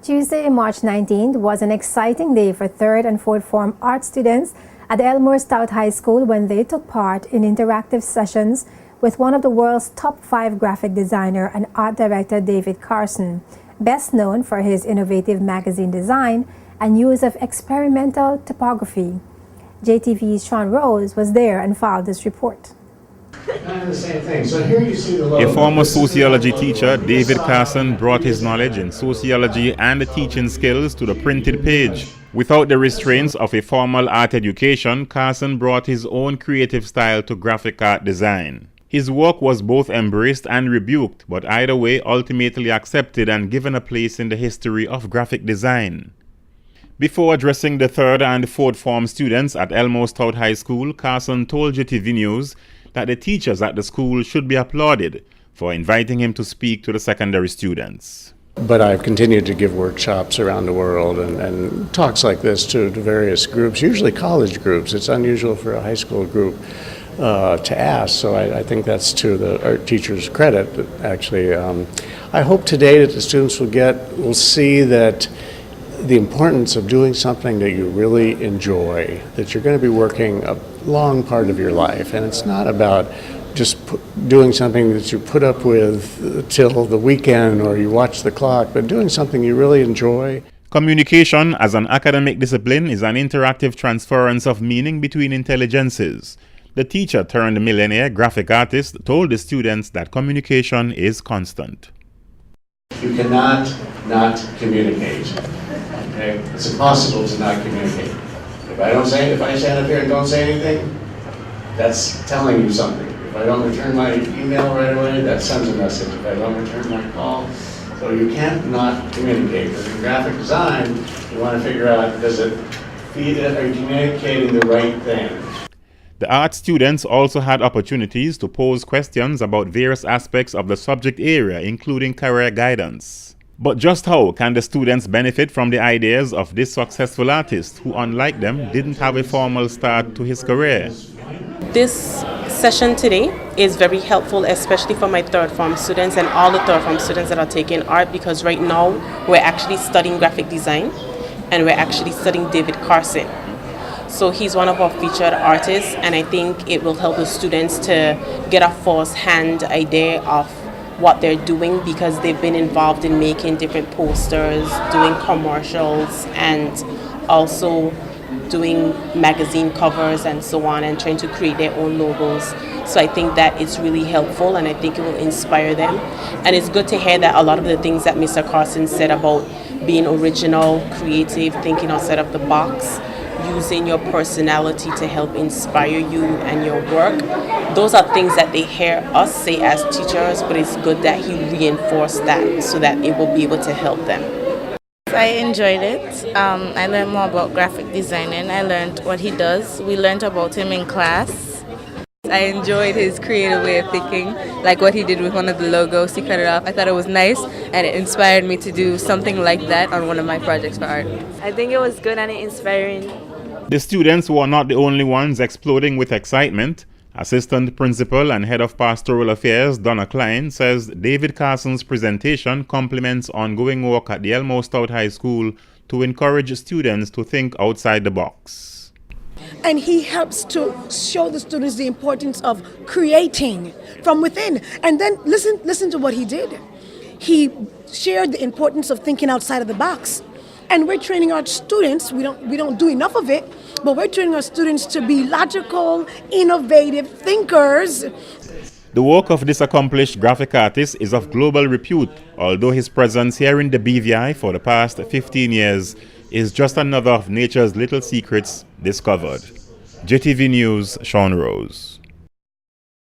Tuesday, March 19th was an exciting day for 3rd and 4th form art students at the Elmore Stout High School when they took part in interactive sessions with one of the world's top 5 graphic designer and art director David Carson, best known for his innovative magazine design and use of experimental typography. JTV's Sean Rose was there and filed this report. Kind of the same thing. So here you see the logo. A former sociology teacher, David Carson, brought his knowledge in sociology and teaching skills to the printed page. Without the restraints of a formal art education, Carson brought his own creative style to graphic art design. His work was both embraced and rebuked, but either way ultimately accepted and given a place in the history of graphic design. Before addressing the 3rd and 4th form students at Elmore Stout High School, Carson told JTV News that the teachers at the school should be applauded for inviting him to speak to the secondary students. But I've continued to give workshops around the world and talks like this to various groups, usually college groups. It's unusual for a high school group to ask, so I think that's to the art teacher's credit. Actually, I hope today that the students will see that the importance of doing something that you really enjoy, that you're going to be working a long part of your life, and it's not about just doing something that you put up with till the weekend or you watch the clock, but doing something you really enjoy. Communication as an academic discipline is an interactive transference of meaning between intelligences. The teacher turned millionaire graphic artist told the students that communication is constant. You cannot not communicate. Okay? It's impossible to not communicate. If I stand up here and don't say anything, that's telling you something. If I don't return my email right away, that sends a message. If I don't return my call, so you can't not communicate. But in graphic design, you want to figure out, does it feed it? Are you communicating the right thing? The art students also had opportunities to pose questions about various aspects of the subject area, including career guidance. But just how can the students benefit from the ideas of this successful artist who, unlike them, didn't have a formal start to his career? This session today is very helpful, especially for my 3rd form students and all the 3rd form students that are taking art, because right now we're actually studying graphic design and we're actually studying David Carson. So he's one of our featured artists, and I think it will help the students to get a first-hand idea of what they're doing, because they've been involved in making different posters, doing commercials, and also doing magazine covers and so on, and trying to create their own logos. So I think that it's really helpful, and I think it will inspire them. And it's good to hear that a lot of the things that Mr. Carson said about being original, creative, thinking outside of the box, using your personality to help inspire you and your work, those are things that they hear us say as teachers, but it's good that he reinforced that so that it will be able to help them. I enjoyed it. I learned more about graphic designing. I learned what he does. We learned about him in class. I enjoyed his creative way of thinking, like what he did with one of the logos. He cut it off. I thought it was nice, and it inspired me to do something like that on one of my projects for art. I think it was good and inspiring. The students were not the only ones exploding with excitement. Assistant Principal and Head of Pastoral Affairs Donna Klein says David Carson's presentation complements ongoing work at the Elmore Stout High School to encourage students to think outside the box. And he helps to show the students the importance of creating from within. And then listen to what he did. He shared the importance of thinking outside of the box. And we're training our students, we don't do enough of it, but we're training our students to be logical, innovative thinkers. The work of this accomplished graphic artist is of global repute, although his presence here in the BVI for the past 15 years is just another of nature's little secrets discovered. JTV News, Sean Rose.